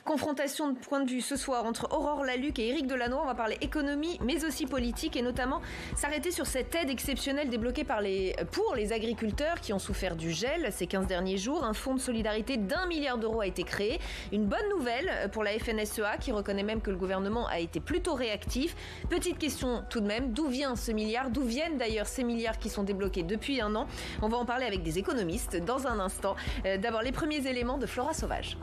Confrontation de point de vue ce soir entre Aurore Lalucq et Éric Delannoy. On va parler économie, mais aussi politique, et notamment s'arrêter sur cette aide exceptionnelle débloquée pour les agriculteurs qui ont souffert du gel ces 15 derniers jours. Un fonds de solidarité d'1 milliard d'euros a été créé. Une bonne nouvelle pour la FNSEA qui reconnaît même que le gouvernement a été plutôt réactif. Petite question tout de même, d'où vient ce milliard ? D'où viennent d'ailleurs ces milliards qui sont débloqués depuis un an ? On va en parler avec des économistes dans un instant. D'abord les premiers éléments de Flora Sauvage.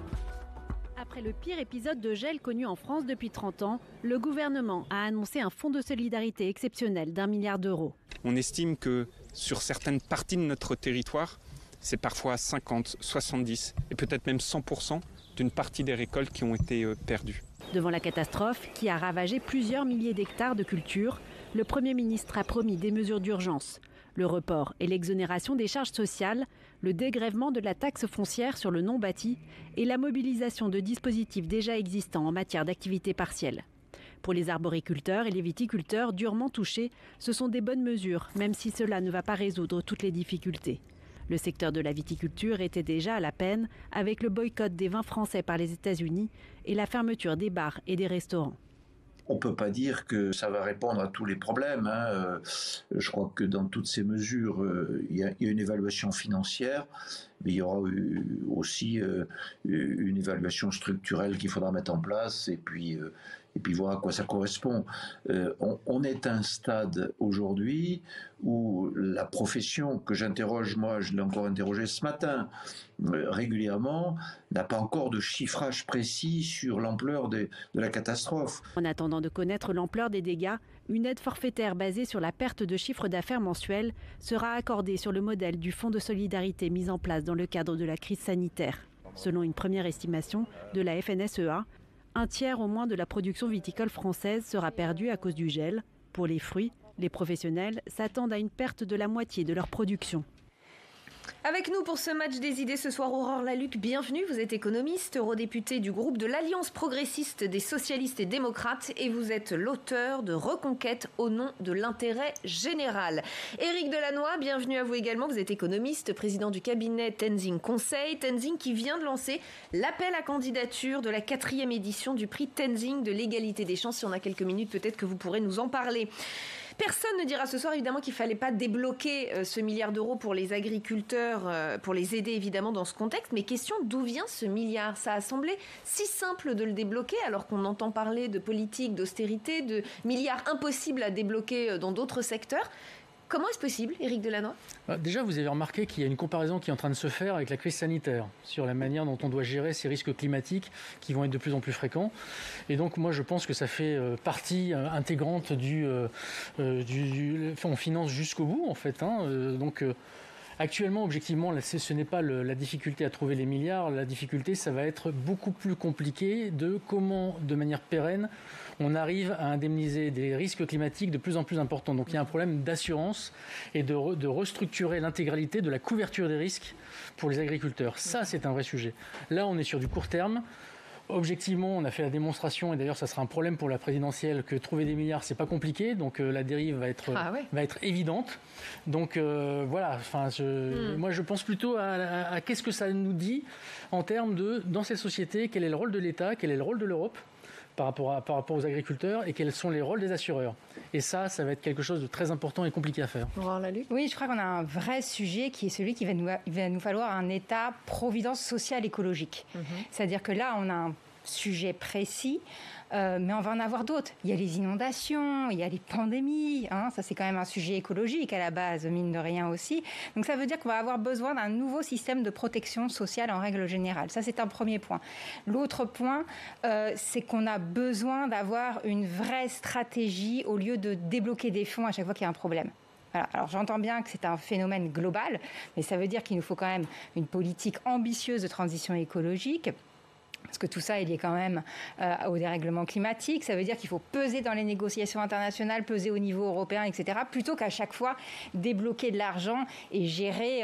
Après le pire épisode de gel connu en France depuis 30 ans, le gouvernement a annoncé un fonds de solidarité exceptionnel d'1 milliard d'euros. On estime que sur certaines parties de notre territoire, c'est parfois 50, 70 et peut-être même 100% d'une partie des récoltes qui ont été perdues. Devant la catastrophe qui a ravagé plusieurs milliers d'hectares de culture, le Premier ministre a promis des mesures d'urgence. Le report et l'exonération des charges sociales, le dégrèvement de la taxe foncière sur le non-bâti et la mobilisation de dispositifs déjà existants en matière d'activité partielle. Pour les arboriculteurs et les viticulteurs durement touchés, ce sont des bonnes mesures, même si cela ne va pas résoudre toutes les difficultés. Le secteur de la viticulture était déjà à la peine avec le boycott des vins français par les États-Unis et la fermeture des bars et des restaurants. On ne peut pas dire que ça va répondre à tous les problèmes. Je crois que dans toutes ces mesures, il y a une évaluation financière, mais il y aura aussi une évaluation structurelle qu'il faudra mettre en place et puis voir à quoi ça correspond. On est à un stade aujourd'hui où la profession que j'interroge, moi je l'ai encore interrogée ce matin, régulièrement, n'a pas encore de chiffrage précis sur l'ampleur de la catastrophe. En attendant de connaître l'ampleur des dégâts, une aide forfaitaire basée sur la perte de chiffre d'affaires mensuel sera accordée sur le modèle du fonds de solidarité mis en place dans le cadre de la crise sanitaire. Selon une première estimation de la FNSEA, un tiers au moins de la production viticole française sera perdu à cause du gel. Pour les fruits, les professionnels s'attendent à une perte de la moitié de leur production. Avec nous pour ce match des idées ce soir, Aurore Lalucq, bienvenue. Vous êtes économiste, eurodéputée du groupe de l'Alliance progressiste des socialistes et démocrates et vous êtes l'auteur de Reconquête au nom de l'intérêt général. Éric Delannoy, bienvenue à vous également. Vous êtes économiste, président du cabinet Tenzing Conseil. Tenzing qui vient de lancer l'appel à candidature de la 4e édition du prix Tenzing de l'égalité des chances. Si on a quelques minutes, peut-être que vous pourrez nous en parler. Personne ne dira ce soir évidemment qu'il ne fallait pas débloquer ce milliard d'euros pour les agriculteurs, pour les aider évidemment dans ce contexte. Mais question, d'où vient ce milliard ? Ça a semblé si simple de le débloquer alors qu'on entend parler de politique, d'austérité, de milliards impossibles à débloquer dans d'autres secteurs. Comment est-ce possible, Éric Delannoy ? Déjà, vous avez remarqué qu'il y a une comparaison qui est en train de se faire avec la crise sanitaire, sur la manière dont on doit gérer ces risques climatiques qui vont être de plus en plus fréquents. Et donc, moi, je pense que ça fait partie intégrante on finance jusqu'au bout, en fait. Actuellement, objectivement, ce n'est pas la difficulté à trouver les milliards. La difficulté, ça va être beaucoup plus compliqué de comment, de manière pérenne, on arrive à indemniser des risques climatiques de plus en plus importants. Donc il y a un problème d'assurance et de restructurer l'intégralité de la couverture des risques pour les agriculteurs. Ça, c'est un vrai sujet. Là, on est sur du court terme. Objectivement, on a fait la démonstration, et d'ailleurs ça sera un problème pour la présidentielle, que trouver des milliards, c'est pas compliqué, donc la dérive va être évidente. Donc moi je pense plutôt à qu'est-ce que ça nous dit en termes dans cette société, quel est le rôle de l'État, quel est le rôle de l'Europe par rapport aux agriculteurs et quels sont les rôles des assureurs. Et ça va être quelque chose de très important et compliqué à faire. Oui, je crois qu'on a un vrai sujet qui est celui qu'il va nous falloir un État-providence sociale écologique. C'est-à-dire que là, on a un sujet précis, mais on va en avoir d'autres. Il y a les inondations, il y a les pandémies, ça c'est quand même un sujet écologique à la base, mine de rien aussi. Donc ça veut dire qu'on va avoir besoin d'un nouveau système de protection sociale en règle générale. Ça c'est un premier point. L'autre point, c'est qu'on a besoin d'avoir une vraie stratégie au lieu de débloquer des fonds à chaque fois qu'il y a un problème. Voilà. Alors j'entends bien que c'est un phénomène global, mais ça veut dire qu'il nous faut quand même une politique ambitieuse de transition écologique. Parce que tout ça, il est quand même au dérèglement climatique. Ça veut dire qu'il faut peser dans les négociations internationales, peser au niveau européen, etc., plutôt qu'à chaque fois débloquer de l'argent et gérer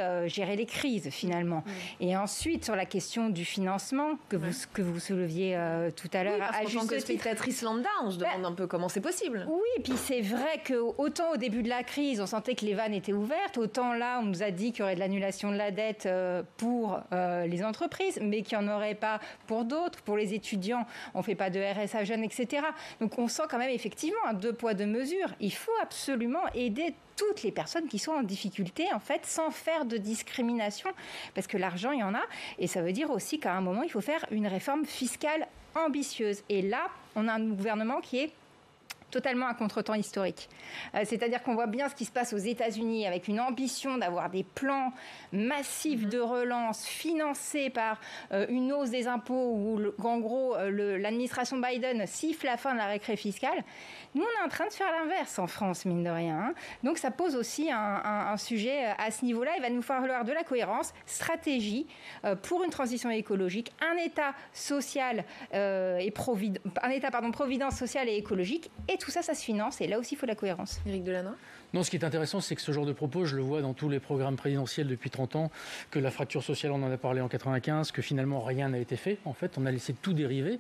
les crises, finalement. Et ensuite, sur la question du financement, que vous souleviez tout à l'heure, à juste titre. En tant que spectatrice lambda, on se demande un peu comment c'est possible. Oui, et puis c'est vrai qu'autant au début de la crise, on sentait que les vannes étaient ouvertes, autant là, on nous a dit qu'il y aurait de l'annulation de la dette pour les entreprises, mais qu'il n'y en aurait pas pour d'autres. autres. Pour les étudiants, on ne fait pas de RSA jeune, etc. Donc on sent quand même effectivement un 2 poids 2 mesures. Il faut absolument aider toutes les personnes qui sont en difficulté, en fait, sans faire de discrimination, parce que l'argent, il y en a, et ça veut dire aussi qu'à un moment, il faut faire une réforme fiscale ambitieuse. Et là, on a un gouvernement qui est totalement à contre-temps historique. C'est-à-dire qu'on voit bien ce qui se passe aux États-Unis avec une ambition d'avoir des plans massifs de relance financés par une hausse des impôts où, en gros, l'administration Biden siffle la fin de la récré fiscale. Nous, on est en train de faire l'inverse en France, mine de rien. Hein. Donc, ça pose aussi un sujet à ce niveau-là. Il va nous falloir de la cohérence, stratégie pour une transition écologique, un État social providence sociale et écologique. Et tout ça, ça se finance. Et là aussi, il faut de la cohérence. Éric Delannoy ? Non, ce qui est intéressant, c'est que ce genre de propos, je le vois dans tous les programmes présidentiels depuis 30 ans, que la fracture sociale, on en a parlé en 95, que finalement rien n'a été fait. En fait, on a laissé tout dériver.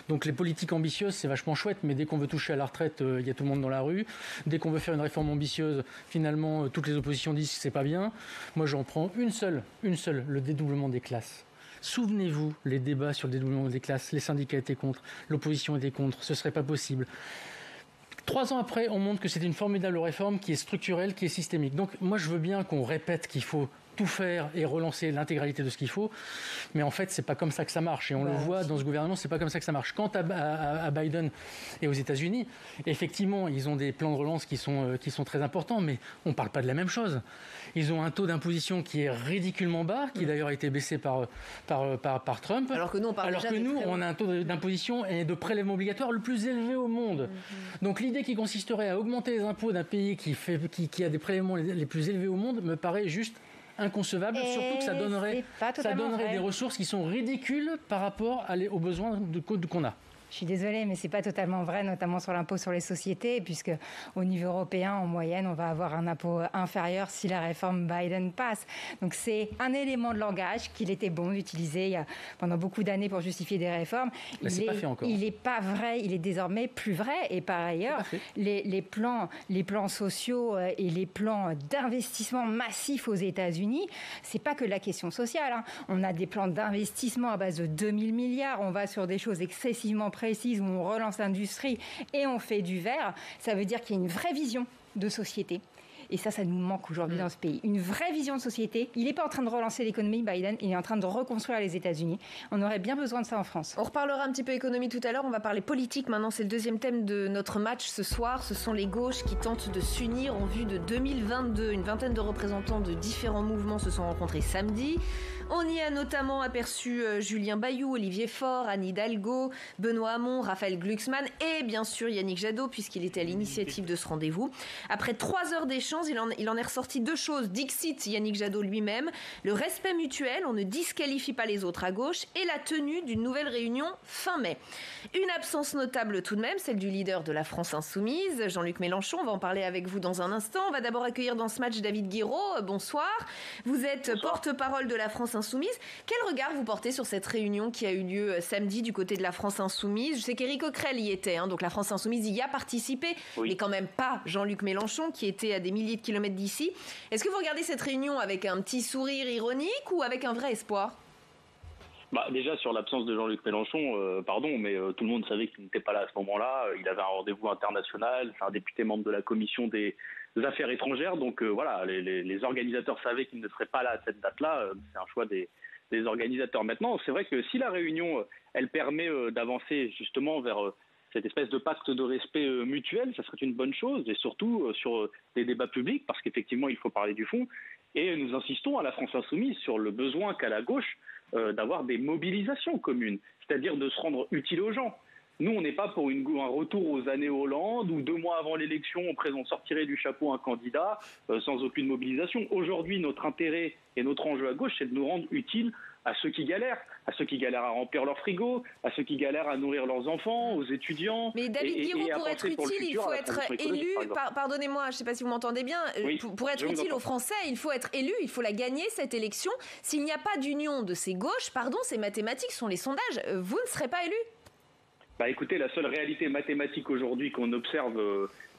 Donc les politiques ambitieuses, c'est vachement chouette, mais dès qu'on veut toucher à la retraite, il y a tout le monde dans la rue. Dès qu'on veut faire une réforme ambitieuse, finalement, toutes les oppositions disent que c'est pas bien. Moi, j'en prends une seule, le dédoublement des classes. Souvenez-vous, les débats sur le dédoublement des classes, les syndicats étaient contre, l'opposition était contre, ce serait pas possible. 3 ans après, on montre que c'est une formidable réforme qui est structurelle, qui est systémique. Donc moi, je veux bien qu'on répète qu'il faut tout faire et relancer l'intégralité de ce qu'il faut, mais en fait, c'est pas comme ça que ça marche. Et on le voit dans ce gouvernement, c'est pas comme ça que ça marche. Quant à Biden et aux États-Unis, effectivement, ils ont des plans de relance qui sont très importants, mais on parle pas de la même chose. Ils ont un taux d'imposition qui est ridiculement bas, qui d'ailleurs a été baissé par Trump. Alors que nous, on a un taux d'imposition et de prélèvement obligatoire le plus élevé au monde. Donc l'idée qui consisterait à augmenter les impôts d'un pays qui a des prélèvements les plus élevés au monde me paraît juste inconcevable, surtout que ça donnerait des ressources qui sont ridicules par rapport aux besoins qu'on a. Je suis désolée, mais ce n'est pas totalement vrai, notamment sur l'impôt sur les sociétés, puisque au niveau européen, en moyenne, on va avoir un impôt inférieur si la réforme Biden passe. Donc c'est un élément de langage qu'il était bon d'utiliser pendant beaucoup d'années pour justifier des réformes. Il n'est pas vrai, il est désormais plus vrai. Et par ailleurs, les plans sociaux et les plans d'investissement massifs aux États-Unis, c'est pas que la question sociale. Hein. On a des plans d'investissement à base de 2000 milliards. On va sur des choses excessivement précises où on relance l'industrie et on fait du vert. Ça veut dire qu'il y a une vraie vision de société. Et ça nous manque aujourd'hui dans ce pays. Une vraie vision de société. Il n'est pas en train de relancer l'économie, Biden. Il est en train de reconstruire les États-Unis. On aurait bien besoin de ça en France. On reparlera un petit peu économie tout à l'heure. On va parler politique maintenant. C'est le deuxième thème de notre match ce soir. Ce sont les gauches qui tentent de s'unir en vue de 2022. Une vingtaine de représentants de différents mouvements se sont rencontrés samedi. On y a notamment aperçu Julien Bayou, Olivier Faure, Anne Hidalgo, Benoît Hamon, Raphaël Glucksmann et bien sûr Yannick Jadot, puisqu'il était à l'initiative de ce rendez-vous. Après 3 heures d'échange, il en est ressorti 2 choses. Dixit Yannick Jadot lui-même, le respect mutuel, on ne disqualifie pas les autres à gauche, et la tenue d'une nouvelle réunion fin mai. Une absence notable tout de même, celle du leader de la France Insoumise, Jean-Luc Mélenchon. On va en parler avec vous dans un instant. On va d'abord accueillir dans ce match David Guiraud. Bonsoir. Vous êtes porte-parole de la France Insoumise. Quel regard vous portez sur cette réunion qui a eu lieu samedi du côté de la France Insoumise ? Je sais qu'Éric Coquerel y était, donc la France Insoumise y a participé, mais quand même pas Jean-Luc Mélenchon qui était à des milliers de kilomètres d'ici. Est-ce que vous regardez cette réunion avec un petit sourire ironique ou avec un vrai espoir ? Déjà, sur l'absence de Jean-Luc Mélenchon, mais tout le monde savait qu'il n'était pas là à ce moment-là. Il avait un rendez-vous international, c'est un député membre de la commission des affaires étrangères. Donc les organisateurs savaient qu'il ne serait pas là à cette date-là. C'est un choix des organisateurs. Maintenant, c'est vrai que si la réunion, elle permet d'avancer justement vers cette espèce de pacte de respect mutuel, ça serait une bonne chose, et surtout sur des débats publics, parce qu'effectivement, il faut parler du fond. Et nous insistons à la France Insoumise sur le besoin qu'a la gauche d'avoir des mobilisations communes, c'est-à-dire de se rendre utile aux gens. Nous, on n'est pas pour un retour aux années Hollande où 2 mois avant l'élection, on sortirait du chapeau un candidat sans aucune mobilisation. Aujourd'hui, notre intérêt et notre enjeu à gauche, c'est de nous rendre utiles à ceux qui galèrent à remplir leur frigo, à ceux qui galèrent à nourrir leurs enfants, aux étudiants. Mais David Guiraud, pour être utile, il faut être élu. Pardonnez-moi, je ne sais pas si vous m'entendez bien. Oui, pour être utile aux Français, il faut être élu, il faut la gagner, cette élection. S'il n'y a pas d'union de ces gauches, c'est mathématique, ce sont les sondages, vous ne serez pas élu. Écoutez, la seule réalité mathématique aujourd'hui qu'on observe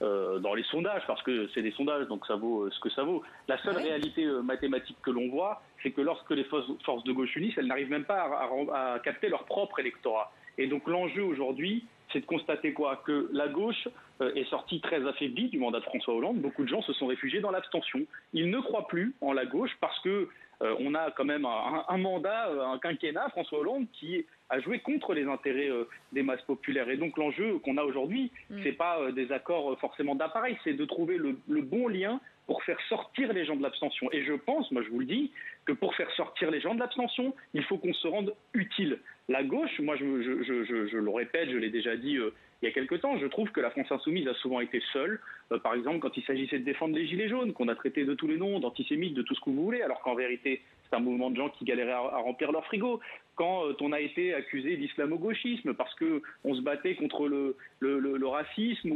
dans les sondages, parce que c'est des sondages, donc ça vaut ce que ça vaut, la seule réalité mathématique que l'on voit, c'est que lorsque les forces de gauche unissent, elles n'arrivent même pas à capter leur propre électorat. Et donc l'enjeu aujourd'hui, c'est de constater quoi ? Que la gauche est sortie très affaiblie du mandat de François Hollande. Beaucoup de gens se sont réfugiés dans l'abstention. Ils ne croient plus en la gauche parce que on a quand même un mandat, un quinquennat, François Hollande, qui a joué contre les intérêts des masses populaires. Et donc l'enjeu qu'on a aujourd'hui, c'est pas des accords forcément d'appareil, c'est de trouver le bon lien pour faire sortir les gens de l'abstention. Et je pense, moi je vous le dis, que pour faire sortir les gens de l'abstention, il faut qu'on se rende utile. La gauche, moi je le répète, je l'ai déjà dit il y a quelque temps, je trouve que la France insoumise a souvent été seule. Par exemple, quand il s'agissait de défendre les gilets jaunes, qu'on a traité de tous les noms, d'antisémites, de tout ce que vous voulez, alors qu'en vérité, c'est un mouvement de gens qui galéraient à remplir leur frigo. Quand on a été accusé d'islamo-gauchisme parce qu'on se battait contre le racisme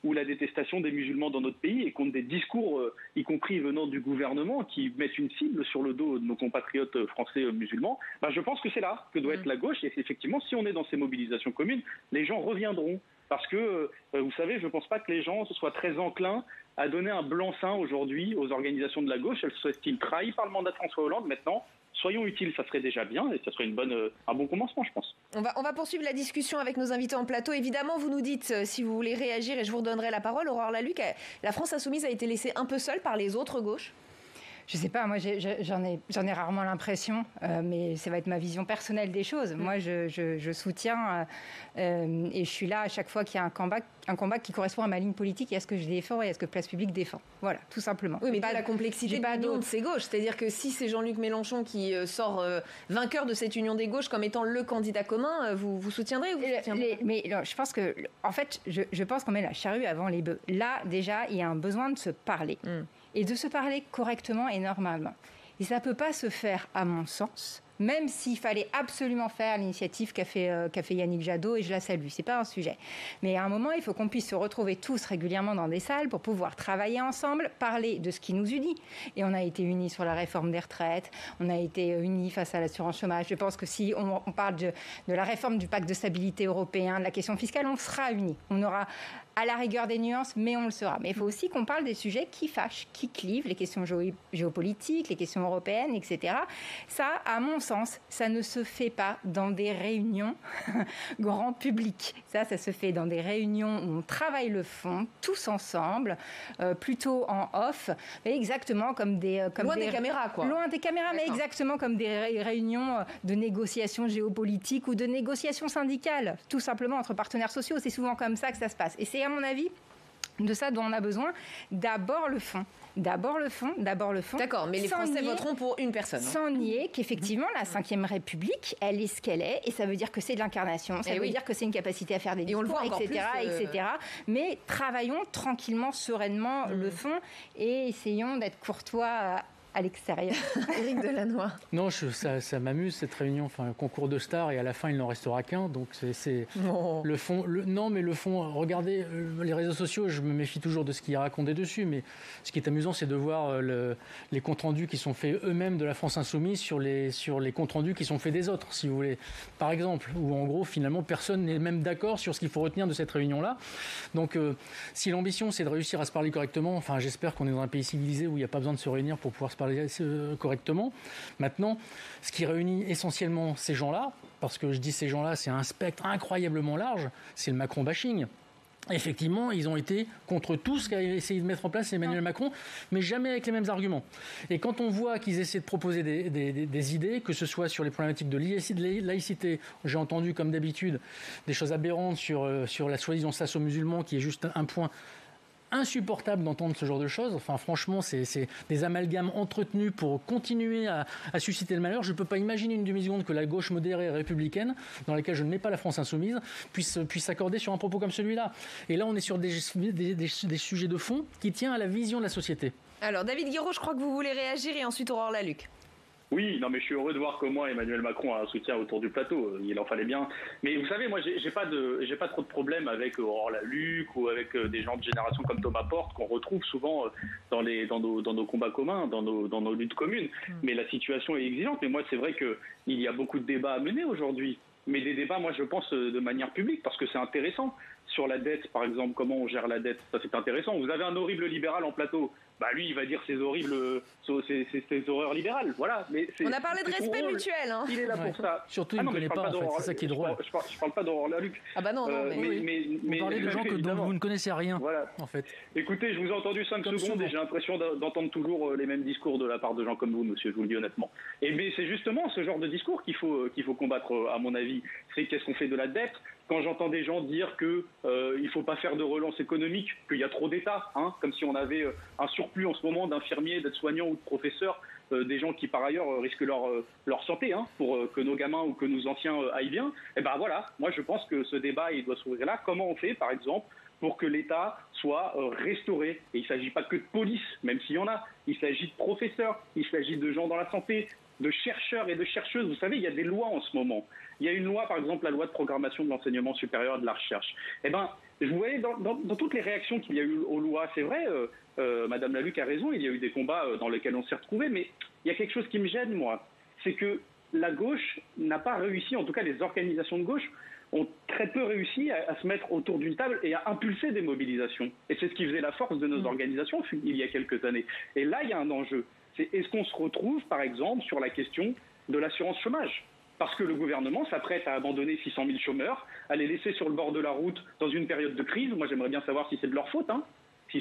ou la détestation des musulmans dans notre pays et contre des discours, y compris venant du gouvernement, qui mettent une cible sur le dos de nos compatriotes français musulmans, je pense que c'est là que doit être la gauche. Et effectivement, si on est dans ces mobilisations communes, les gens reviendront. Parce que, vous savez, je ne pense pas que les gens soient très enclins à donner un blanc-seing aujourd'hui aux organisations de la gauche. Elles seraient-ils trahies par le mandat de François Hollande maintenant ? Soyons utiles, ça serait déjà bien et ça serait un bon commencement, je pense. On va poursuivre la discussion avec nos invités en plateau. Évidemment, vous nous dites si vous voulez réagir et je vous redonnerai la parole. Aurore Lalucq, la France insoumise a été laissée un peu seule par les autres gauches ? Je sais pas, moi j'en ai rarement l'impression, mais ça va être ma vision personnelle des choses. Moi je soutiens et je suis là à chaque fois qu'il y a un combat qui correspond à ma ligne politique et à ce que je défends et à ce que Place Publique défend. Voilà, tout simplement. Oui, mais pas la complexité de ces gauches. C'est-à-dire que si c'est Jean-Luc Mélenchon qui sort vainqueur de cette union des gauches comme étant le candidat commun, vous soutiendrez ou vous soutiendrez ? Mais non, je pense que, en fait, je pense qu'on met la charrue avant les bœufs. Là, déjà, il y a un besoin de se parler. Et de se parler correctement et normalement. Et ça ne peut pas se faire, à mon sens, même s'il fallait absolument faire l'initiative qu'a fait Yannick Jadot, et je la salue, c'est pas un sujet. Mais à un moment, il faut qu'on puisse se retrouver tous régulièrement dans des salles pour pouvoir travailler ensemble, parler de ce qui nous unit. Et on a été unis sur la réforme des retraites, on a été unis face à l'assurance chômage. Je pense que si on parle de la réforme du pacte de stabilité européen, de la question fiscale, on sera unis. On aura à la rigueur des nuances, mais on le sera. Mais il faut aussi qu'on parle des sujets qui fâchent, qui clivent, les questions géopolitiques, les questions européennes, etc. Ça, à mon sens, ça ne se fait pas dans des réunions grand public. Ça se fait dans des réunions où on travaille le fond, tous ensemble, plutôt en off, exactement comme des... loin des caméras, quoi. Loin des caméras, mais exactement comme des réunions de négociations géopolitiques ou de négociations syndicales, tout simplement entre partenaires sociaux. C'est souvent comme ça que ça se passe. Et c'est, à mon avis, de ça dont on a besoin. D'abord le fond. D'abord le fond. D'accord, mais les Français voteront pour une personne. Sans nier qu'effectivement, la Ve République, elle est ce qu'elle est, et ça veut dire que c'est de l'incarnation, ça veut dire que c'est une capacité à faire des discours, etc. Mais travaillons tranquillement, sereinement le fond, et essayons d'être courtois à l'extérieur. Éric Delannoy. Non, ça m'amuse cette réunion, enfin concours de stars et à la fin il n'en restera qu'un, donc c'est le fond. Non, mais le fond. Regardez les réseaux sociaux, je me méfie toujours de ce qui est raconté dessus, mais ce qui est amusant, c'est de voir les comptes rendus qui sont faits eux-mêmes de la France insoumise sur les comptes rendus qui sont faits des autres, si vous voulez. Par exemple, où en gros finalement personne n'est même d'accord sur ce qu'il faut retenir de cette réunion-là. Donc, si l'ambition c'est de réussir à se parler correctement, enfin j'espère qu'on est dans un pays civilisé où il n'y a pas besoin de se réunir pour pouvoir se parler correctement. Maintenant, ce qui réunit essentiellement ces gens-là, parce que je dis ces gens-là, c'est un spectre incroyablement large, c'est le Macron-bashing. Effectivement, ils ont été contre tout ce qu'a essayé de mettre en place Emmanuel Macron, mais jamais avec les mêmes arguments. Et quand on voit qu'ils essaient de proposer des idées, que ce soit sur les problématiques de laïcité, j'ai entendu comme d'habitude des choses aberrantes sur la soi-disant chasse aux musulmans, qui est juste un point insupportable d'entendre ce genre de choses. Enfin, franchement, c'est des amalgames entretenus pour continuer à susciter le malheur. Je ne peux pas imaginer une demi-seconde que la gauche modérée et républicaine, dans laquelle je ne mets pas la France insoumise, puisse s'accorder sur un propos comme celui-là. Et là, on est sur des sujets de fond qui tiennent à la vision de la société. Alors, David Guiraud, je crois que vous voulez réagir, et ensuite Aurore Lalucq. Oui, non, mais je suis heureux de voir que moi, Emmanuel Macron a un soutien autour du plateau. Il en fallait bien. Mais vous savez, moi, j'ai pas trop de problème avec Aurore Lalucq ou avec des gens de génération comme Thomas Porte qu'on retrouve souvent dans nos combats communs, dans nos luttes communes. Mais la situation est exigeante. Mais moi, c'est vrai qu'il y a beaucoup de débats à mener aujourd'hui. mais des débats, moi je pense, de manière publique, parce que c'est intéressant. Sur la dette, par exemple, comment on gère la dette, ça c'est intéressant. Vous avez un horrible libéral en plateau, lui il va dire ses horreurs libérales, voilà. Mais on a parlé de respect mutuel. Hein. Il est là pour ça. Surtout il ne connaît pas, en fait, c'est ça qui est drôle. Je parle pas d'Aurore Lalucq. Ah bah non, mais vous parlez de gens dont vous ne connaissez rien, voilà. En fait. Écoutez, je vous ai entendu 5 secondes et j'ai l'impression d'entendre toujours les mêmes discours de la part de gens comme vous, monsieur, je vous le dis honnêtement. Mais c'est justement ce genre de discours qu'il faut combattre, à mon avis. C'est qu'est-ce qu'on fait de la dette ? Quand j'entends des gens dire qu'il ne faut pas faire de relance économique, qu'il y a trop d'État, comme si on avait un surplus en ce moment d'infirmiers, d'aides-soignants ou de professeurs, des gens qui par ailleurs risquent leur santé pour que nos gamins ou que nos anciens aillent bien, et ben voilà, moi je pense que ce débat il doit s'ouvrir là. Comment on fait par exemple pour que l'État soit restauré ? Et il ne s'agit pas que de police, même s'il y en a, il s'agit de professeurs, il s'agit de gens dans la santé, de chercheurs et de chercheuses. Vous savez, il y a des lois en ce moment. Il y a une loi, par exemple, la loi de programmation de l'enseignement supérieur et de la recherche. Eh bien, vous voyez, dans toutes les réactions qu'il y a eu aux lois, c'est vrai, Madame Lalucq a raison, il y a eu des combats dans lesquels on s'est retrouvés, mais il y a quelque chose qui me gêne, moi. C'est que la gauche n'a pas réussi, en tout cas les organisations de gauche, ont très peu réussi à se mettre autour d'une table et à impulser des mobilisations. Et c'est ce qui faisait la force de nos organisations il y a quelques années. Et là, il y a un enjeu. C'est est-ce qu'on se retrouve, par exemple, sur la question de l'assurance chômage ? Parce que le gouvernement s'apprête à abandonner 600 000 chômeurs, à les laisser sur le bord de la route dans une période de crise. Moi, j'aimerais bien savoir si c'est de leur faute.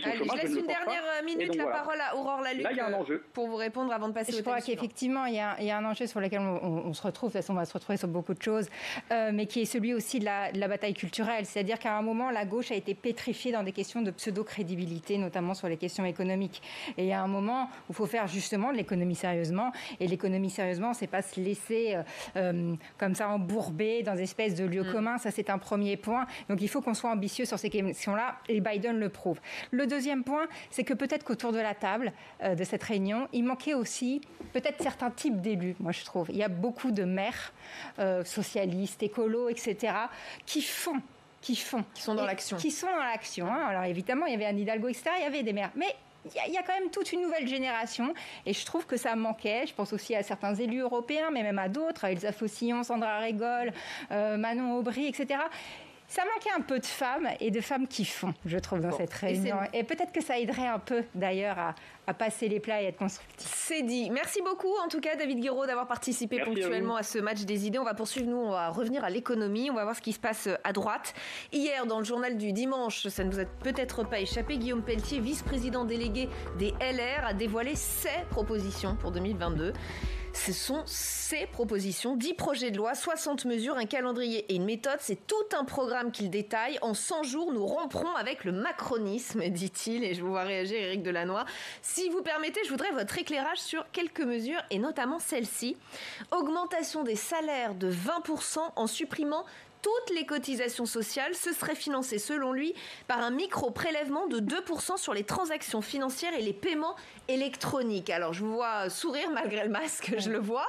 Allez, je laisse une dernière minute la parole à Aurore Lalucq pour vous répondre avant de passer au thème suivant. Je crois qu'effectivement, il y a un enjeu sur lequel on se retrouve. De toute façon, on va se retrouver sur beaucoup de choses, mais qui est celui aussi de la bataille culturelle. C'est-à-dire qu'à un moment, la gauche a été pétrifiée dans des questions de pseudo-crédibilité, notamment sur les questions économiques. Et il y a un moment où il faut faire justement de l'économie sérieusement. Et l'économie sérieusement, c'est pas se laisser comme ça embourber dans une espèce de lieu commun. Ça, c'est un premier point. Donc, il faut qu'on soit ambitieux sur ces questions-là. Et Biden le prouve. Le deuxième point, c'est que peut-être qu'autour de la table de cette réunion, il manquait aussi peut-être certains types d'élus, moi je trouve. Il y a beaucoup de maires socialistes, écolos, etc., qui sont dans l'action. Qui sont dans l'action. Alors évidemment, il y avait Anne Hidalgo, etc., il y avait des maires. Mais il y a quand même toute une nouvelle génération et je trouve que ça manquait. Je pense aussi à certains élus européens, mais même à d'autres, à Elsa Faucillon, Sandra Régol, Manon Aubry, etc., ça manquait un peu de femmes et de femmes qui font, je trouve, dans cette réunion. Et peut-être que ça aiderait un peu, d'ailleurs, à passer les plats et être constructif. C'est dit. Merci beaucoup, en tout cas, David Guiraud, d'avoir participé ponctuellement à ce match des idées. On va poursuivre, nous, on va revenir à l'économie. On va voir ce qui se passe à droite. Hier, dans le journal du dimanche, ça ne vous a peut-être pas échappé, Guillaume Pelletier, vice-président délégué des LR, a dévoilé ses propositions pour 2022. Ce sont ces propositions, 10 projets de loi, 60 mesures, un calendrier et une méthode. C'est tout un programme qu'il détaille. En 100 jours, nous romprons avec le macronisme, dit-il. Et je vous vois réagir, Éric Delannoy. Si vous permettez, je voudrais votre éclairage sur quelques mesures, et notamment celle-ci. Augmentation des salaires de 20% en supprimant toutes les cotisations sociales. Ce serait financé, selon lui, par un micro-prélèvement de 2% sur les transactions financières et les paiements électroniques. Alors, je vous vois sourire malgré le masque, je le vois.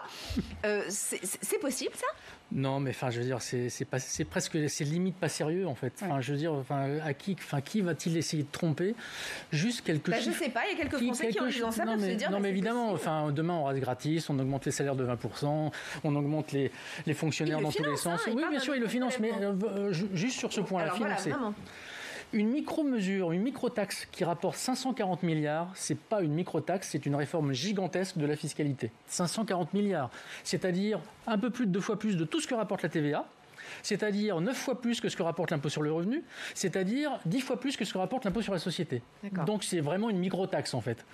C'est possible, ça ? Non, mais je veux dire, c'est limite pas sérieux en fait. Je veux dire, qui va-t-il essayer de tromper ? Juste quelque chose. Je sais pas, il y a quelques Français qui ont dit ça, peuvent se dire. Non, mais évidemment, demain on reste gratis, on augmente les salaires de 20%, on augmente les fonctionnaires dans tous les sens. Oui, bien sûr, il le finance, mais juste sur ce point-là, financer. Une micro-mesure, une micro-taxe qui rapporte 540 milliards, c'est pas une micro-taxe, c'est une réforme gigantesque de la fiscalité. 540 milliards, c'est-à-dire un peu plus de 2 fois plus de tout ce que rapporte la TVA, c'est-à-dire 9 fois plus que ce que rapporte l'impôt sur le revenu, c'est-à-dire 10 fois plus que ce que rapporte l'impôt sur la société. D'accord. Donc c'est vraiment une micro-taxe en fait.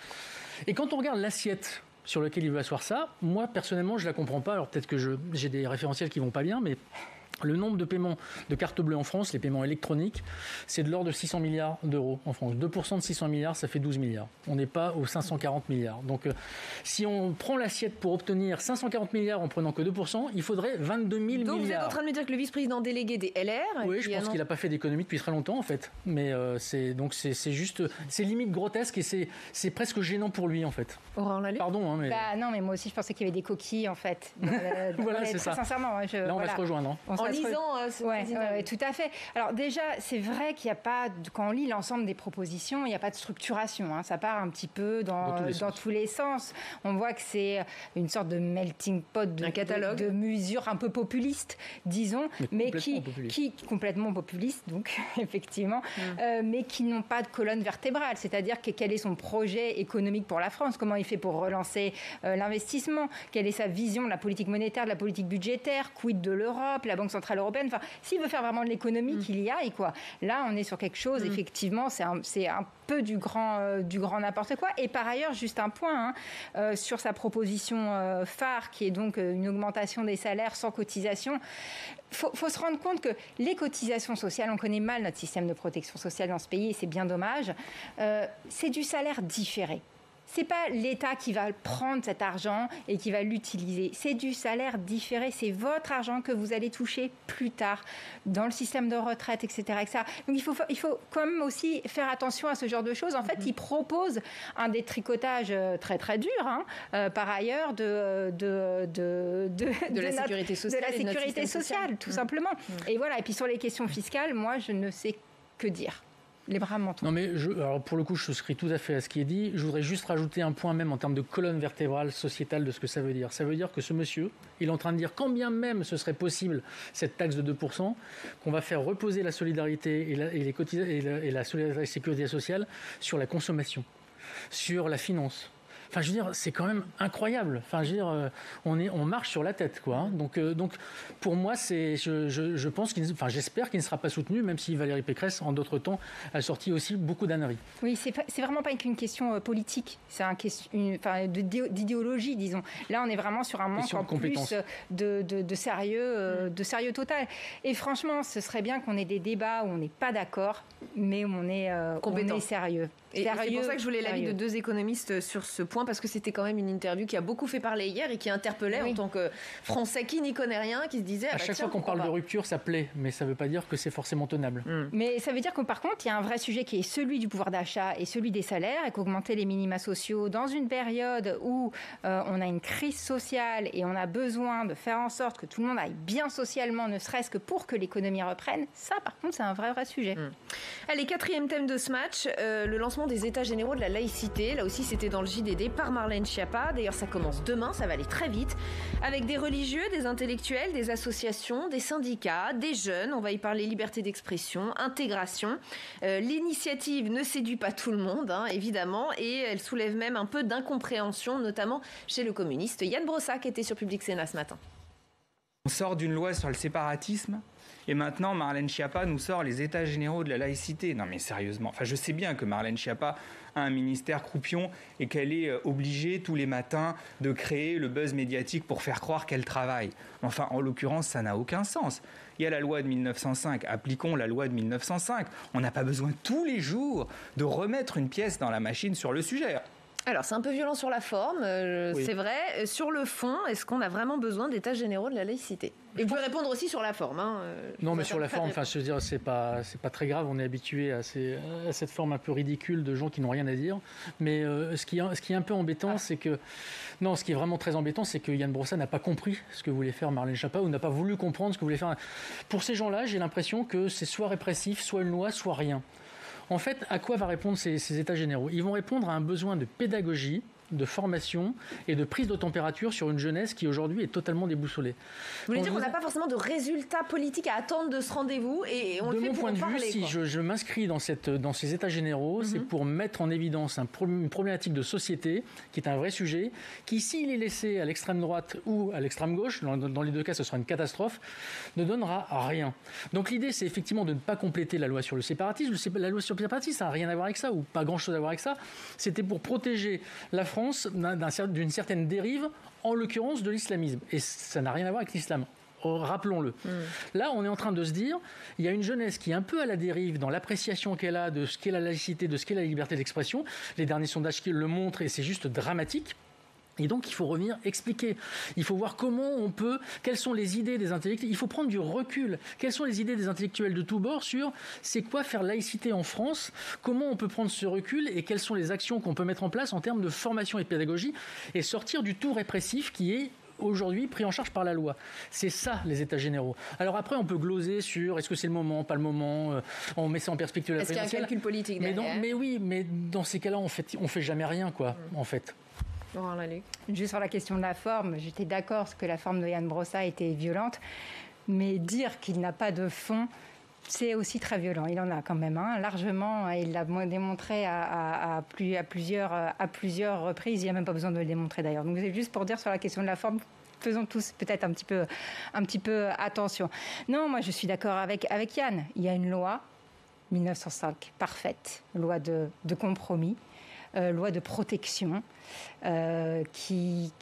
Et quand on regarde l'assiette sur laquelle il veut asseoir ça, moi personnellement je la comprends pas, alors peut-être que j'ai des référentiels qui vont pas bien, mais le nombre de paiements de carte bleue en France, les paiements électroniques, c'est de l'ordre de 600 milliards d'euros en France. 2% de 600 milliards, ça fait 12 milliards. On n'est pas aux 540 milliards. Donc, si on prend l'assiette pour obtenir 540 milliards en prenant que 2%, il faudrait 22 000 milliards. Donc, vous êtes en train de me dire que le vice-président délégué des LR... Oui, je pense qu'il n'a pas fait d'économie depuis très longtemps, en fait. Mais c'est limite grotesque et c'est presque gênant pour lui, en fait. Aurore Lalucq. Pardon, mais... non, mais moi aussi, je pensais qu'il y avait des coquilles, en fait. Voilà, c'est ça. Sincèrement, là, on va se rejoindre. ça lisant tout à fait. Alors déjà, c'est vrai qu'il n'y a pas, quand on lit l'ensemble des propositions, il n'y a pas de structuration. Ça part un petit peu dans tous les sens. On voit que c'est une sorte de melting pot de mesures un peu populistes, disons, mais qui complètement populistes, donc effectivement, mais qui n'ont pas de colonne vertébrale. C'est-à-dire quel est son projet économique pour la France, comment il fait pour relancer l'investissement, quelle est sa vision de la politique monétaire, de la politique budgétaire, quid de l'Europe, la Banque Centrale Européenne. Enfin, s'il veut faire vraiment de l'économie, qu'il y aille, quoi. Là, on est sur quelque chose, effectivement, c'est un peu du grand n'importe quoi. Et par ailleurs, juste un point sur sa proposition phare, qui est donc une augmentation des salaires sans cotisation. Faut se rendre compte que les cotisations sociales, on connaît mal notre système de protection sociale dans ce pays, et c'est bien dommage, c'est du salaire différé. C'est pas l'État qui va prendre cet argent et qui va l'utiliser. C'est du salaire différé. C'est votre argent que vous allez toucher plus tard dans le système de retraite, etc. etc. Donc il faut quand même aussi faire attention à ce genre de choses. En fait, il propose un détricotage très très dur, par ailleurs, de la sécurité sociale, tout simplement. Et voilà. Et puis sur les questions fiscales, moi, je ne sais que dire. Les bras mentons. Non mais alors pour le coup, je souscris tout à fait à ce qui est dit. Je voudrais juste rajouter un point même en termes de colonne vertébrale sociétale de ce que ça veut dire. Ça veut dire que ce monsieur, il est en train de dire quand bien même ce serait possible cette taxe de 2%, qu'on va faire reposer la solidarité et la sécurité sociale sur la consommation, sur la finance. Enfin, je veux dire, c'est quand même incroyable. Enfin, je veux dire, on marche sur la tête, quoi. Donc, pour moi, je pense j'espère qu'il ne sera pas soutenu, même si Valérie Pécresse, en d'autres temps, a sorti aussi beaucoup d'âneries. Oui, c'est vraiment pas qu'une question politique. C'est d'idéologie, disons. Là, on est vraiment sur un manque en plus de sérieux total. Et franchement, ce serait bien qu'on ait des débats où on n'est pas d'accord, mais où on est sérieux. Et c'est pour ça que je voulais l'avis de deux économistes sur ce point, parce que c'était quand même une interview qui a beaucoup fait parler hier et qui interpellait en tant que Français qui n'y connaît rien, qui se disait... À chaque fois qu'on parle de rupture, ça plaît, mais ça ne veut pas dire que c'est forcément tenable. Mais ça veut dire que par contre, il y a un vrai sujet qui est celui du pouvoir d'achat et celui des salaires, et qu'augmenter les minima sociaux dans une période où on a une crise sociale et on a besoin de faire en sorte que tout le monde aille bien socialement, ne serait-ce que pour que l'économie reprenne, ça par contre, c'est un vrai sujet. Allez, quatrième thème de ce match, le lancement des États généraux de la laïcité. Là aussi, c'était dans le JDD par Marlène Schiappa. D'ailleurs, ça commence demain, ça va aller très vite. Avec des religieux, des intellectuels, des associations, des syndicats, des jeunes. On va y parler liberté d'expression, intégration. L'initiative ne séduit pas tout le monde, évidemment, et elle soulève même un peu d'incompréhension, notamment chez le communiste Yann Brossa, qui était sur Public Sénat ce matin. On sort d'une loi sur le séparatisme. Et maintenant, Marlène Schiappa nous sort les états généraux de la laïcité. Non mais sérieusement, je sais bien que Marlène Schiappa a un ministère croupion et qu'elle est obligée tous les matins de créer le buzz médiatique pour faire croire qu'elle travaille. Enfin, en l'occurrence, ça n'a aucun sens. Il y a la loi de 1905, appliquons la loi de 1905. On n'a pas besoin tous les jours de remettre une pièce dans la machine sur le sujet. Alors, c'est un peu violent sur la forme, oui. C'est vrai. Sur le fond, est-ce qu'on a vraiment besoin d'états généraux de la laïcité ? Et vous pouvez répondre aussi sur la forme. Non, mais sur la forme, je veux dire, c'est pas très grave. On est habitué à cette forme un peu ridicule de gens qui n'ont rien à dire. Mais ce qui est un peu embêtant, c'est que... Non, ce qui est vraiment très embêtant, c'est que Yann Brossa n'a pas compris ce que voulait faire Marlène Schiappa ou n'a pas voulu comprendre ce que voulait faire. Pour ces gens-là, j'ai l'impression que c'est soit répressif, soit une loi, soit rien. En fait, à quoi va répondre ces états généraux ? Ils vont répondre à un besoin de pédagogie, de formation et de prise de température sur une jeunesse qui aujourd'hui est totalement déboussolée. Vous voulez dire qu'on n'a pas forcément de résultats politiques à attendre de ce rendez-vous et on de le fait mon pour point de en vue, parler, si je m'inscris dans ces états généraux, c'est pour mettre en évidence une problématique de société qui est un vrai sujet, qui s'il est laissé à l'extrême droite ou à l'extrême gauche, dans les deux cas ce sera une catastrophe, ne donnera rien. Donc l'idée c'est effectivement de ne pas compléter la loi sur le séparatisme. La loi sur le séparatisme ça n'a rien à voir avec ça ou pas grand chose à voir avec ça. C'était pour protéger la France d'une certaine dérive, en l'occurrence de l'islamisme. Et ça n'a rien à voir avec l'islam. Rappelons-le. Là, on est en train de se dire, il y a une jeunesse qui est un peu à la dérive dans l'appréciation qu'elle a de ce qu'est la laïcité, de ce qu'est la liberté d'expression. Les derniers sondages qui le montrent et c'est juste dramatique. Et donc, il faut revenir expliquer. Il faut voir quelles sont les idées des intellectuels. Il faut prendre du recul. Quelles sont les idées des intellectuels de tous bords sur c'est quoi faire laïcité en France, comment on peut prendre ce recul et quelles sont les actions qu'on peut mettre en place en termes de formation et de pédagogie et sortir du tout répressif qui est aujourd'hui pris en charge par la loi. C'est ça, les états généraux. Alors après, on peut gloser sur est-ce que c'est le moment, pas le moment, on met ça en perspective de la Est-ce qu'il y a un calcul politique derrière ? Mais dans ces cas-là, on fait jamais rien, quoi, en fait. Laurent Lalucq. Juste sur la question de la forme, j'étais d'accord que la forme de Yann Brossa était violente, mais dire qu'il n'a pas de fond, c'est aussi très violent. Il en a quand même largement. Il l'a démontré à plusieurs reprises. Il n'y a même pas besoin de le démontrer d'ailleurs. Donc c'est juste pour dire sur la question de la forme, faisons tous peut-être un petit peu attention. Non, moi je suis d'accord avec Yann. Il y a une loi, 1905, parfaite, loi de compromis, loi de protection, et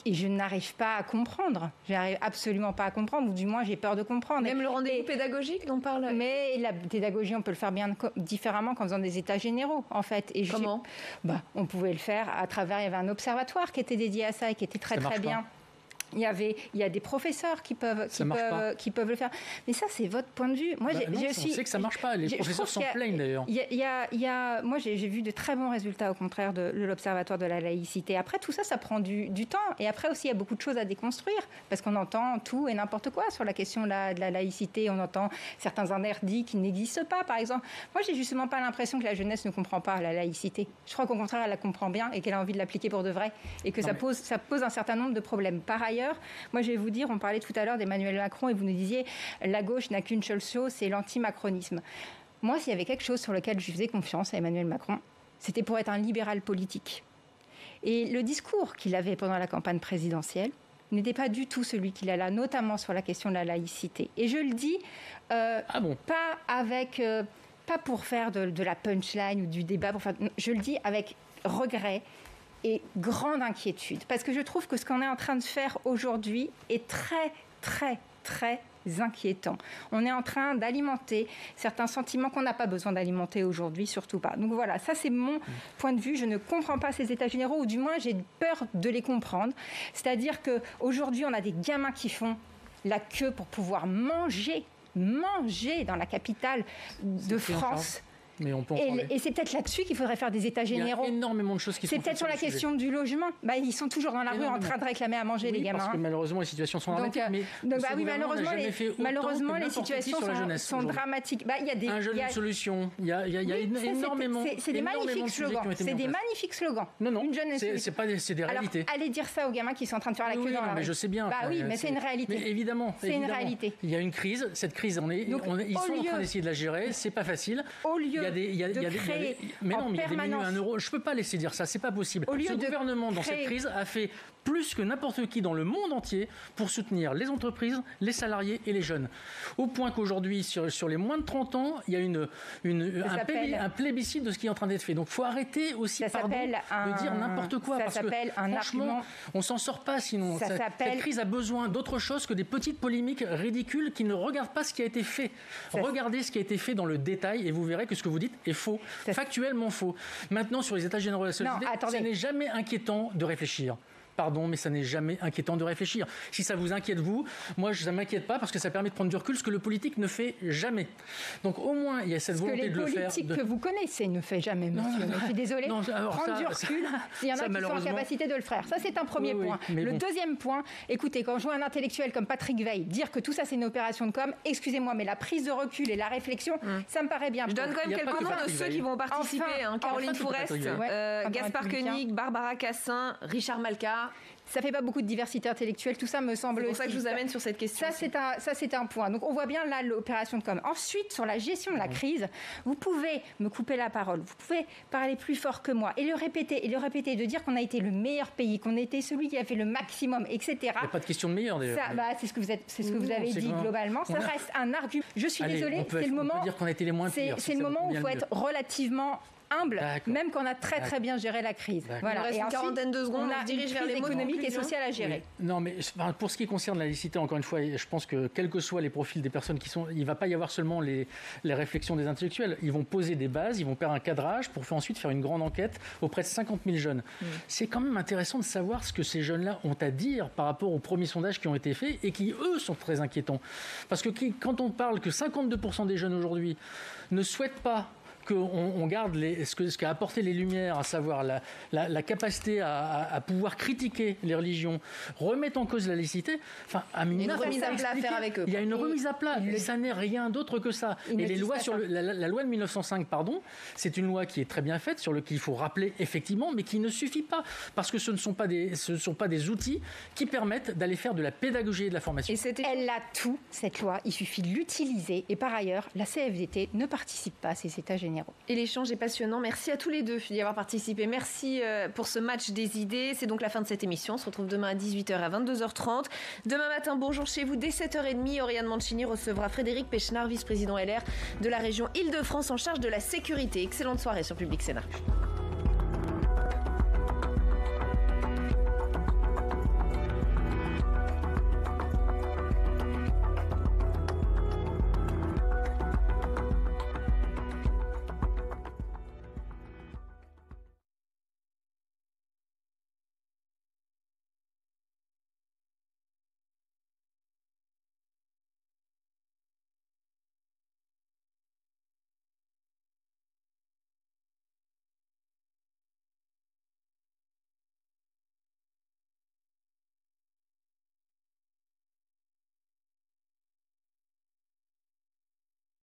je n'arrive pas à comprendre. Je n'arrive absolument pas à comprendre, ou du moins j'ai peur de comprendre. Même le rendez-vous pédagogique dont parle. Mais la pédagogie, on peut le faire bien différemment qu'en faisant des états généraux, en fait. Et comment ? On pouvait le faire à travers. Il y avait un observatoire qui était dédié à ça et qui était très bien. Il y a des professeurs qui peuvent le faire. Mais ça, c'est votre point de vue. Moi, on sait que ça ne marche pas. Les professeurs s'en plaignent, d'ailleurs. Moi, j'ai vu de très bons résultats, au contraire, de l'Observatoire de la laïcité. Après, tout ça, ça prend du temps. Et après aussi, il y a beaucoup de choses à déconstruire. Parce qu'on entend tout et n'importe quoi sur la question de la laïcité. On entend certains interdits qui n'existent pas, par exemple. Moi, j'ai justement pas l'impression que la jeunesse ne comprend pas la laïcité. Je crois qu'au contraire, elle la comprend bien et qu'elle a envie de l'appliquer pour de vrai. Et que ça pose un certain nombre de problèmes. Par ailleurs, moi, je vais vous dire, on parlait tout à l'heure d'Emmanuel Macron et vous nous disiez la gauche n'a qu'une seule chose, c'est l'anti-macronisme. Moi, s'il y avait quelque chose sur lequel je faisais confiance à Emmanuel Macron, c'était pour être un libéral politique. Et le discours qu'il avait pendant la campagne présidentielle n'était pas du tout celui qu'il a là, notamment sur la question de la laïcité. Et je le dis pas pour faire de la punchline ou du débat, je le dis avec regret et grande inquiétude. Parce que je trouve que ce qu'on est en train de faire aujourd'hui est très, très, très inquiétant. On est en train d'alimenter certains sentiments qu'on n'a pas besoin d'alimenter aujourd'hui, surtout pas. Donc voilà, ça c'est mon point de vue. Je ne comprends pas ces états généraux, ou du moins j'ai peur de les comprendre. C'est-à-dire qu'aujourd'hui, on a des gamins qui font la queue pour pouvoir manger dans la capitale de France. Mais on peut et c'est peut-être là-dessus qu'il faudrait faire des états généraux. Il y a énormément de choses qui sont faites. C'est peut-être sur la question du logement. Ils sont toujours dans la rue en train de réclamer à manger, les gamins. Parce que malheureusement, les situations sont dramatiques. Malheureusement, les situations sont dramatiques. Un jeune, une solution. Il y a énormément. C'est des magnifiques slogans. C'est des magnifiques slogans. Non, c'est des réalités. Alors, allez dire ça aux gamins qui sont en train de faire la queue dans la rue. Mais je sais bien. Oui, mais c'est une réalité. Mais évidemment. C'est une réalité. Il y a une crise. Cette crise, ils sont en train d'essayer de la gérer. C'est pas facile. Au lieu il y a des millions €. Je ne peux pas laisser dire ça, c'est pas possible. Ce gouvernement, dans cette crise, a fait plus que n'importe qui dans le monde entier pour soutenir les entreprises, les salariés et les jeunes. Au point qu'aujourd'hui, sur les moins de 30 ans, il y a un plébiscite de ce qui est en train d'être fait. Donc il faut arrêter aussi de dire n'importe quoi. Parce que franchement, on ne s'en sort pas sinon. Cette crise a besoin d'autre chose que des petites polémiques ridicules qui ne regardent pas ce qui a été fait. Regardez ce qui a été fait dans le détail et vous verrez que ce que vous dites est faux, factuellement faux. Maintenant, sur les états généraux de la société, ce n'est jamais inquiétant de réfléchir. Pardon, mais ça n'est jamais inquiétant de réfléchir. Si ça vous inquiète, moi, ça ne m'inquiète pas parce que ça permet de prendre du recul, ce que le politique ne fait jamais. Donc, au moins, il y a cette volonté de le faire. Ce que les politiques que vous connaissez ne fait jamais, monsieur. Je suis désolée. Prendre du recul, il y en a qui sont en capacité de le faire. Ça, c'est un premier point. Le deuxième point, écoutez, quand je vois un intellectuel comme Patrick Veil dire que tout ça, c'est une opération de com', excusez-moi, mais la prise de recul et la réflexion, ça me paraît bien. Je donne quand même quelques noms de ceux qui vont participer. Caroline Fourest, Gaspard Koenig, Barbara Cassin, Richard Malka. Ça fait pas beaucoup de diversité intellectuelle, tout ça me semble. C'est pour ça que je vous amène sur cette question. Ça, c'est un point. Donc, on voit bien là l'opération de com'. Ensuite, sur la gestion de la crise, vous pouvez me couper la parole, vous pouvez parler plus fort que moi et le répéter, de dire qu'on a été le meilleur pays, qu'on a été celui qui a fait le maximum, etc. Il n'y a pas de question de meilleur, d'ailleurs. C'est ce que vous avez dit globalement. Ça reste un argument. Je suis désolée, c'est le moment. On peut dire qu'on a été les moins pires. C'est le moment où il faut être relativement humble, même qu'on a très très bien géré la crise. Voilà. Il reste une quarantaine de secondes, on se dirige vers les économiques et sociales à gérer. Oui. Non, mais pour ce qui concerne la laïcité, encore une fois, je pense que quels que soient les profils des personnes qui sont, il ne va pas y avoir seulement les réflexions des intellectuels. Ils vont poser des bases, ils vont faire un cadrage pour ensuite faire une grande enquête auprès de 50 000 jeunes. C'est quand même intéressant de savoir ce que ces jeunes-là ont à dire par rapport aux premiers sondages qui ont été faits et qui, eux, sont très inquiétants. Parce que quand on parle que 52% des jeunes aujourd'hui ne souhaitent pas qu'on garde ce qu'a apporté les Lumières, à savoir la capacité à pouvoir critiquer les religions, remettre en cause la laïcité, enfin, à minima, une remise à plat à faire avec eux. Il y a une remise à plat, et ça n'est rien d'autre que ça. Et les lois la loi de 1905, c'est une loi qui est très bien faite, sur laquelle il faut rappeler effectivement, mais qui ne suffit pas, parce que ce ne sont pas des outils qui permettent d'aller faire de la pédagogie et de la formation. Elle a tout, cette loi, il suffit de l'utiliser. Et par ailleurs, la CFDT ne participe pas à ces états généraux. Et l'échange est passionnant. Merci à tous les deux d'y avoir participé. Merci pour ce match des idées. C'est donc la fin de cette émission. On se retrouve demain à 18h à 22h30. Demain matin, bonjour chez vous, dès 7h30. Oriane Mancini recevra Frédéric Pechnard, vice-président LR de la région Île-de-France en charge de la sécurité. Excellente soirée sur Public Sénat.